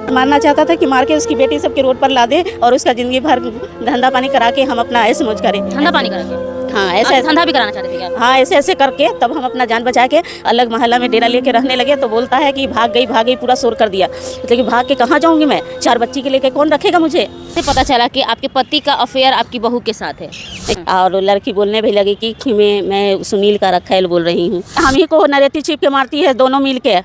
मानना चाहता था कि मार के उसकी बेटी सबके रोड पर ला दे और उसका जिंदगी भर धंधा पानी करा के हम अपना ऐसे मौज करें। धंधा पानी करा के? हाँ ऐसे धंधा भी कराना चाहते थे क्या? हाँ ऐसे ऐसे करके तब हम अपना जान बचा के अलग मोहल्ला में डेरा लेके रहने लगे। तो बोलता है कि भाग गई पूरा शोर कर दिया। लेकिन भाग के कहाँ जाऊँगी मैं, 4 बच्ची के लेके कौन रखेगा मुझे। पता चला कि आपके पति का अफेयर आपकी बहू के साथ है। और लड़की बोलने भी लगी कि मैं सुनील का रखैल बोल रही हूँ। हम ही को नरेटिव छिप के मारती है, दोनों मिल के,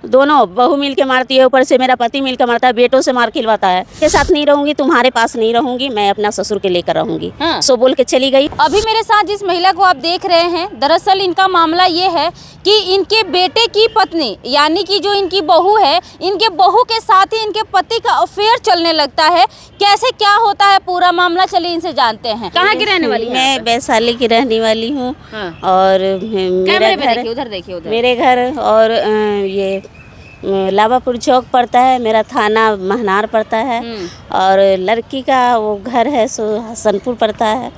दोनों बहू मिल के मारती है। ऊपर से मेरा पति मिल के मारता है, बेटों से मार खिलवाता है। के साथ नहीं रहूंगी, तुम्हारे पास नहीं रहूंगी, मैं अपना ससुर के लेकर रहूंगी। सो बोल के चली गई। अभी मेरे साथ जिस महिला को आप देख रहे हैं, दरअसल इनका मामला ये है कि इनके बेटे की पत्नी यानी कि जो इनकी बहू है, इनके बहू के साथ ही इनके पति का अफेयर चलने लगता है। कैसे क्या होता है पूरा मामला, चलिए इनसे जानते हैं। कहाँ की रहने वाली है? मैं वैशाली की रहने वाली हूँ। और मेरा घर उधर देखिए, उधर मेरे घर और ये लावापुर चौक पड़ता है, मेरा थाना महनार पड़ता है। और लड़की का वो घर है सो हसनपुर पड़ता है।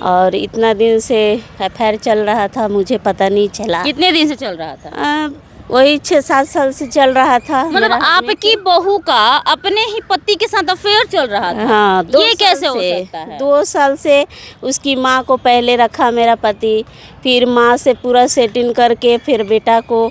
और इतना दिन से अफेयर चल रहा था, मुझे पता नहीं चला। कितने दिन से चल रहा था? वही 6-7 साल से चल रहा था। मतलब आपकी बहू का अपने ही पति के साथ अफेयर चल रहा था? हाँ, ये कैसे हो सकता है? 2 साल से उसकी माँ को पहले रखा मेरा पति, फिर माँ से पूरा सेटिंग करके फिर बेटा को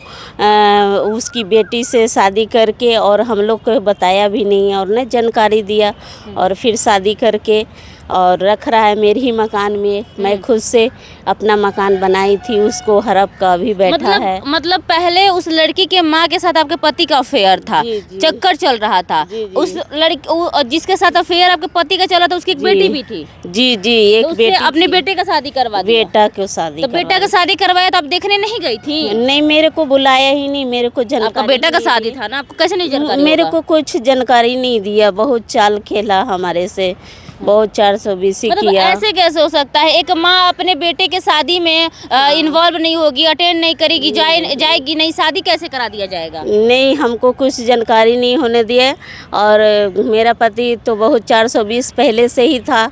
उसकी बेटी से शादी करके, और हम लोग को बताया भी नहीं और न जानकारी दिया, और फिर शादी करके और रख रहा है मेरे ही मकान में। मैं खुद से अपना मकान बनाई थी, उसको हड़प का अभी बैठा है। मतलब पहले उस लड़की के माँ के साथ आपके पति का अफेयर था? चक्कर चल रहा था। उस लड़की जिसके साथ अफेयर आपके पति का चला था, उसकी एक बेटी भी थी? जी जी, एक बेटी। अपने बेटे का शादी करवा दिया? बेटा को शादी। तो बेटा का शादी करवाया तो आप देखने नहीं गई थी? नहीं, मेरे को बुलाया ही नहीं, मेरे को जानकारी। आपका बेटा का शादी था ना, आपको कैसे नहीं जानकारी? मेरे को कुछ जानकारी नहीं दिया, बहुत चाल खेला हमारे से, बहुत 420 किया। ऐसे कैसे हो सकता है? एक माँ अपने बेटे के शादी में इन्वॉल्व नहीं होगी, अटेंड नहीं करेगी, जाएगी नहीं, शादी कैसे करा दिया जाएगा? नहीं, हमको कुछ जानकारी नहीं होने दिए। और मेरा पति तो बहुत 420 पहले से ही था,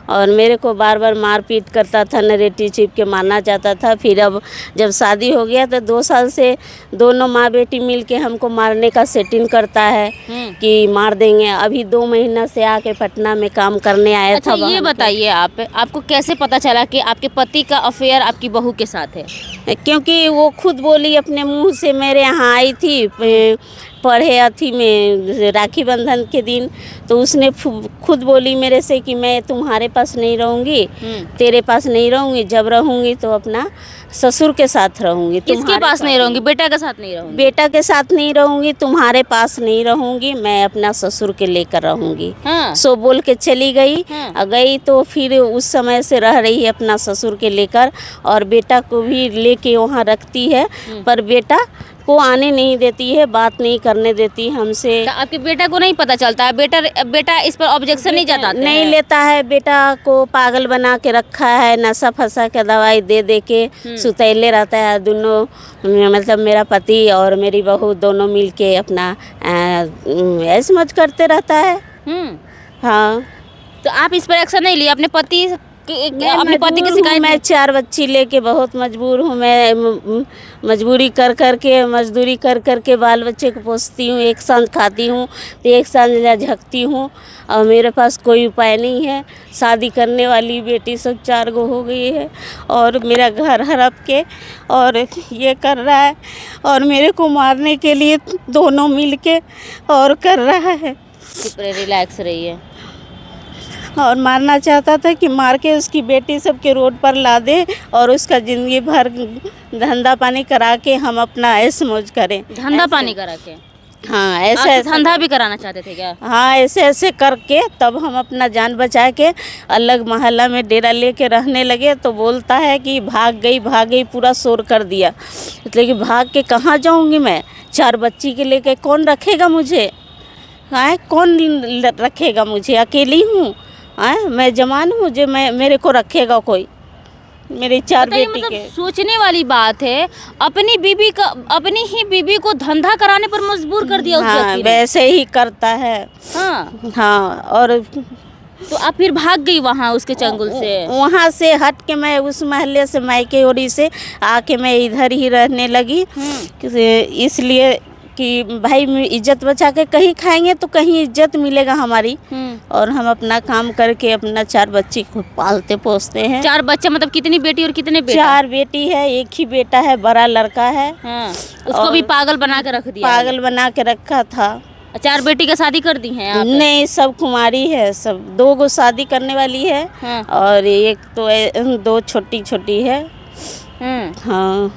और मेरे को बार बार मारपीट करता था, नरेटिव छिप के मारना चाहता था। फिर अब जब शादी हो गया तो 2 साल से दोनों माँ बेटी मिल के हमको मारने का सेटिंग करता है कि मार देंगे। अभी 2 महीना से आके पटना में काम करने आया था। ये बताइए आपको कैसे पता चला कि आपके पति का अफेयर आपकी बहू के साथ है? क्योंकि वो खुद बोली अपने मुंह से, मेरे यहाँ आई थी पढ़े अथी में राखी बंधन के दिन, तो उसने खुद बोली मेरे से कि मैं तुम्हारे पास नहीं रहूँगी, तेरे पास नहीं रहूँगी, जब रहूँगी तो अपना ससुर के साथ रहूँगी। किसके पास नहीं रहूँगी? बेटा के साथ नहीं रहूँगी? बेटा के साथ नहीं रहूँगी, तुम्हारे पास नहीं रहूँगी, मैं अपना ससुर के लेकर रहूँगी। सो बोल के चली गई। गई तो फिर उस समय से रह रही है अपना ससुर के लेकर, और बेटा को भी लेके वहाँ रखती है, पर बेटा को आने नहीं देती है, बात नहीं करने देती हमसे। तो आपके बेटा को नहीं पता चलता है? बेटा इस पर ऑब्जेक्शन नहीं जताता? नहीं लेता है। बेटा को पागल बना के रखा है, नशा फंसा के दवाई दे दे के सुतैले रहता है। दोनों मतलब मेरा पति और मेरी बहू दोनों मिल के अपना ऐसे मौज करते रहता है। हाँ, तो आप इस पर एक्शन नहीं लिया? अपने पति की शिकायत? मैं 4 बच्ची लेके बहुत मजबूर हूँ। मैं मजदूरी कर कर के बाल बच्चे को पोसती हूँ, एक सांझ खाती हूँ तो एक सांझ झकती हूँ, और मेरे पास कोई उपाय नहीं है। शादी करने वाली बेटी सब 4 गो हो गई है, और मेरा घर हड़प के और ये कर रहा है, और मेरे को मारने के लिए दोनों मिल के और कर रहा है। रिलैक्स रहिए। और मारना चाहता था कि मार के उसकी बेटी सबके रोड पर ला दे और उसका ज़िंदगी भर धंधा पानी करा के हम अपना ऐसे मौज करें। धंधा पानी करा के? हाँ, ऐसे धंधा भी कराना चाहते थे क्या? हाँ, ऐसे ऐसे करके तब हम अपना जान बचा के अलग मोहल्ला में डेरा लेके रहने लगे। तो बोलता है कि भाग गई पूरा शोर कर दिया। लेकिन भाग के कहाँ जाऊँगी मैं, 4 बच्ची के लेके कौन रखेगा मुझे? हाँ, कौन रखेगा मुझे? अकेली हूँ। मैं जवान हूँ, जो मेरे को रखेगा कोई? मेरी 4 बेटी के। सोचने वाली बात है, अपनी ही बीबी को धंधा कराने पर मजबूर कर दिया उस व्यक्ति ने। वैसे ही करता है। हाँ, और तो आप फिर भाग गई वहाँ उसके चंगुल से? वहाँ से हट के मैं उस महल्ले से, मायके ओरी से आके मैं इधर ही रहने लगी। इसलिए कि भाई इज्जत बचा के कहीं खाएंगे तो कहीं इज्जत मिलेगा हमारी, और हम अपना काम करके अपना 4 बच्चे खुद पालते पोसते हैं। 4 बच्चे मतलब कितनी बेटी और कितने बेटा? 4 बेटी है, एक ही बेटा है, बड़ा लड़का है। हाँ, उसको भी पागल बना के रख दिया? पागल बना के रखा था। 4 बेटी का शादी कर दी हैं आप? नहीं, सब कुमारी है, सब 2 गो शादी करने वाली है। हाँ। और एक तो 2 छोटी छोटी है। हाँ,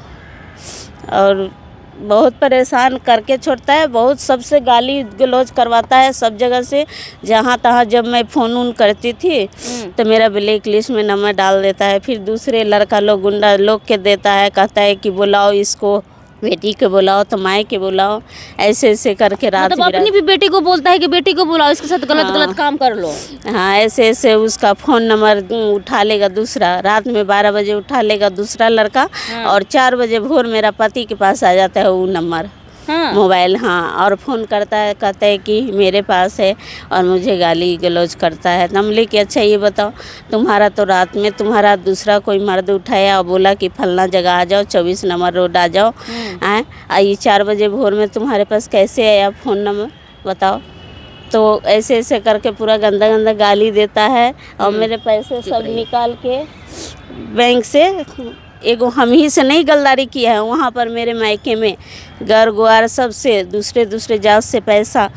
और बहुत परेशान करके छोड़ता है, बहुत सबसे गाली गलौज करवाता है सब जगह से, जहाँ तहाँ। जब मैं फ़ोन उन करती थी तो मेरा ब्लैक लिस्ट में नंबर डाल देता है, फिर दूसरे लड़का लोग गुंडा लोग के देता है, कहता है कि बुलाओ इसको, बेटी के बुलाओ तो माई के बुलाओ, ऐसे ऐसे करके रात मतलब अपनी भी बेटी को बोलता है कि बेटी को बुलाओ, इसके साथ गलत गलत काम कर लो। हाँ, ऐसे ऐसे उसका फ़ोन नंबर उठा लेगा दूसरा, रात में 12 बजे उठा लेगा दूसरा लड़का। और 4 बजे भोर मेरा पति के पास आ जाता है वो नंबर। हाँ। मोबाइल। हाँ, और फ़ोन करता है, कहता है कि मेरे पास है, और मुझे गाली गलौज करता है। तो हम बोले कि अच्छा ये बताओ, तुम्हारा तो रात में तुम्हारा दूसरा कोई मर्द उठाया और बोला कि फलना जगह आ जाओ, 24 नंबर रोड आ जाओ, ये 4 बजे भोर में तुम्हारे पास कैसे आया फ़ोन नंबर, बताओ। तो ऐसे ऐसे करके पूरा गंदा गंदा गाली देता है, और मेरे पैसे सब निकाल के बैंक से, एगो हम ही से नहीं गलदारी किया है, वहाँ पर मेरे मायके में घर गुआर सब से दूसरे जात से पैसा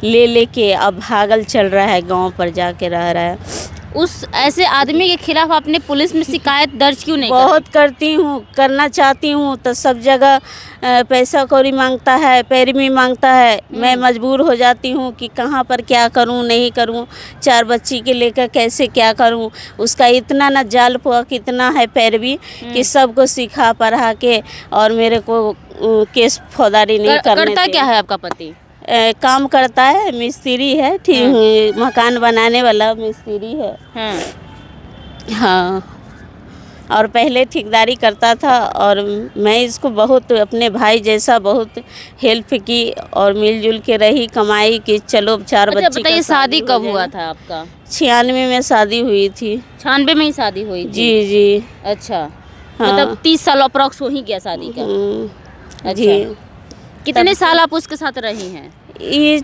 ले के अब भागल चल रहा है, गांव पर जाके रह रहा है। उस ऐसे आदमी के खिलाफ आपने पुलिस में शिकायत दर्ज क्यों नहीं बहुत करती हूँ, करना चाहती हूँ, तो सब जगह पैसा कौड़ी मांगता है, पैरवी मांगता है। मैं मजबूर हो जाती हूँ कि कहाँ पर क्या करूँ, नहीं करूँ, 4 बच्ची के लेकर कैसे क्या करूँ। उसका इतना ना जाल पुआ कितना है पैरवी कि सबको सिखा पढ़ा के और मेरे को केस फौजदारी नहीं करने करता क्या है आपका पति? काम करता है, मिस्त्री है, ठीक, मकान बनाने वाला मिस्त्री है। हाँ, और पहले ठेकेदारी करता था, और मैं इसको बहुत अपने भाई जैसा बहुत हेल्प की और मिलजुल के रही, कमाई की। चलो 4 बच्चे। बताइए, शादी कब हुआ था आपका? 96 में शादी हुई थी। 96 में ही शादी हुई थी? जी जी। अच्छा, हाँ। मतलब 30 साल अप्रॉक्स हो ही गया शादी का? अच्छा। जी। कितने साल आप उसके साथ रही हैं? ये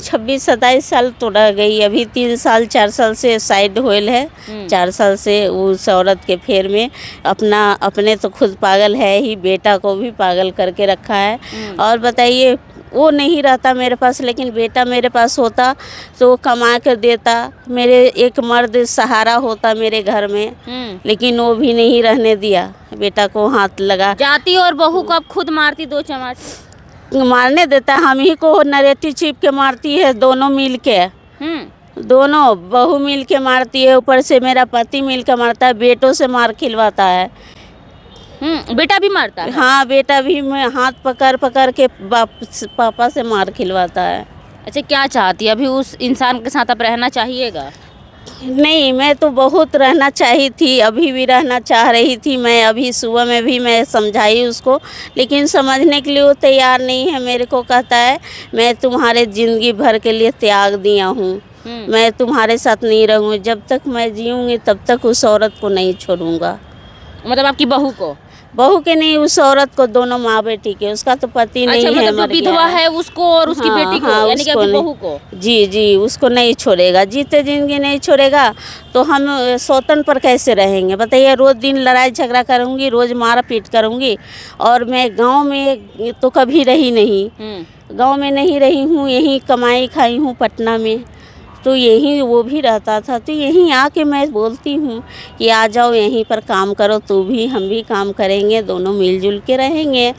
26-27 साल तो रह गई। अभी 3 साल 4 साल से साइड होल है। 4 साल से उस औरत के फेर में अपने तो खुद पागल है ही, बेटा को भी पागल करके रखा है। और बताइए, वो नहीं रहता मेरे पास, लेकिन बेटा मेरे पास होता तो वो कमा कर देता, मेरे एक मर्द सहारा होता मेरे घर में, लेकिन वो भी नहीं रहने दिया, बेटा को हाथ लगा। जाती और बहू को आप खुद मारती 2 चमाट? मारने देता, हम ही को नरेटी चिप के मारती है, दोनों मिल के। दोनों बहू मिल के मारती है, ऊपर से मेरा पति मिल के मारता है, बेटों से मार खिलवाता है। बेटा भी मारता है? हाँ, बेटा भी हाथ पकड़ के पापा से मार खिलवाता है। अच्छा, क्या चाहती है अभी उस इंसान के साथ आप रहना चाहिएगा? नहीं, मैं तो बहुत रहना चाही थी, अभी भी रहना चाह रही थी मैं। अभी सुबह में भी मैं समझाई उसको, लेकिन समझने के लिए वो तैयार नहीं है। मेरे को कहता है मैं तुम्हारे ज़िंदगी भर के लिए त्याग दिया हूँ, मैं तुम्हारे साथ नहीं रहूँगी, जब तक मैं जीऊँगी तब तक उस औरत को नहीं छोड़ूंगा। मतलब आपकी बहू के नहीं, उस औरत को, दोनों माँ बेटी के। उसका तो पति नहीं है, मतलब जो विधवा है उसको और उसकी बेटी को, यानी कि आपकी बहू को? जी जी, उसको नहीं छोड़ेगा, जीते जिंदगी नहीं छोड़ेगा। तो हम सौतन पर कैसे रहेंगे बताइए? रोज़ दिन लड़ाई झगड़ा करूँगी, रोज़ मार पीट करूँगी। और मैं गांव में तो कभी रही नहीं, गांव में नहीं रही हूँ, यहीं कमाई खाई हूँ पटना में। तो यहीं वो भी रहता था, तो यहीं आके मैं बोलती हूँ कि आ जाओ, यहीं पर काम करो, तू भी हम भी काम करेंगे, दोनों मिलजुल के रहेंगे।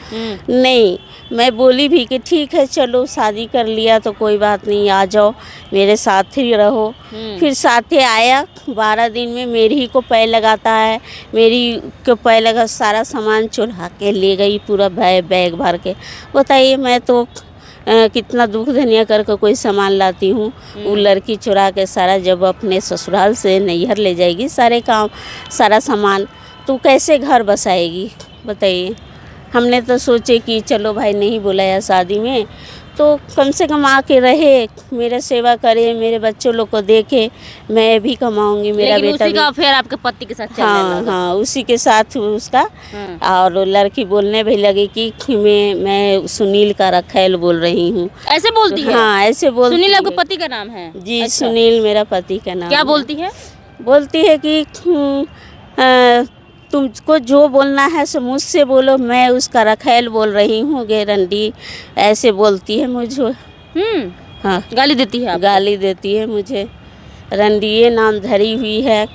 नहीं, मैं बोली भी कि ठीक है, चलो शादी कर लिया तो कोई बात नहीं, आ जाओ मेरे साथ ही रहो। फिर साथे आया, 12 दिन में मेरी ही को पैर लगाता है, मेरी को पैर लगा, सारा सामान चुरा के ले गई, पूरा बैग भर के। बताइए, मैं तो कितना दुख धनिया करके कोई सामान लाती हूँ, वो लड़की चुरा के सारा, जब अपने ससुराल से नैहर ले जाएगी सारे काम सारा सामान, तो कैसे घर बसाएगी बताइए? हमने तो सोचे कि चलो भाई नहीं बुलाया शादी में तो कम से कम आके रहे, मेरा सेवा करे, मेरे बच्चों लोग को देखे, मैं भी कमाऊंगी, मेरा लेकिन बेटा उसी भी। का अफेयर आपके पति के साथ चलने हाँ लगा। हाँ, उसी के साथ उसका। हाँ। और लड़की बोलने भी लगी कि मैं सुनील का रखैल बोल रही हूँ। ऐसे बोलती है? हाँ, ऐसे बोलती सुनील आपके है। पति का नाम है? जी, अच्छा। सुनील मेरा पति का नाम क्या है। बोलती है? बोलती है कि तुमको जो बोलना है सो मुझसे बोलो, मैं उसका रखैल बोल रही हूँ, गेरंडी, ऐसे बोलती है मुझे। हाँ, गाली देती है आपको? गाली देती है मुझे, रंडिये नाम धरी हुई है।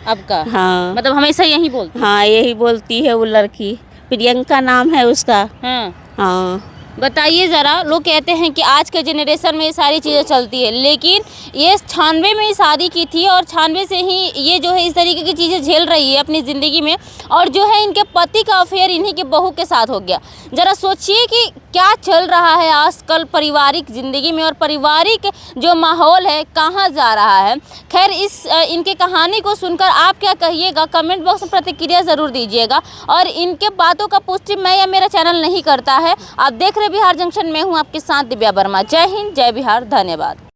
आपका? हाँ मतलब हमेशा यही बोलती है? हाँ, यही बोलती है वो लड़की, प्रियंका नाम है उसका। हाँ। हाँ, बताइए ज़रा, लोग कहते हैं कि आज के जनरेशन में ये सारी चीज़ें चलती है, लेकिन ये 96 में ही शादी की थी और 96 से ही ये जो है इस तरीके की चीज़ें झेल रही है अपनी ज़िंदगी में, और जो है इनके पति का अफेयर इन्हीं के बहू के साथ हो गया। ज़रा सोचिए कि क्या चल रहा है आजकल पारिवारिक ज़िंदगी में, और पारिवारिक जो माहौल है कहाँ जा रहा है। खैर, इनके कहानी को सुनकर आप क्या कहिएगा, कमेंट बॉक्स में प्रतिक्रिया ज़रूर दीजिएगा। और इनके बातों का पुष्टि मैं या मेरा चैनल नहीं करता है। आप देख रहे बिहार जंक्शन में हूँ आपके साथ दिव्या वर्मा। जय हिंद, जय बिहार, धन्यवाद।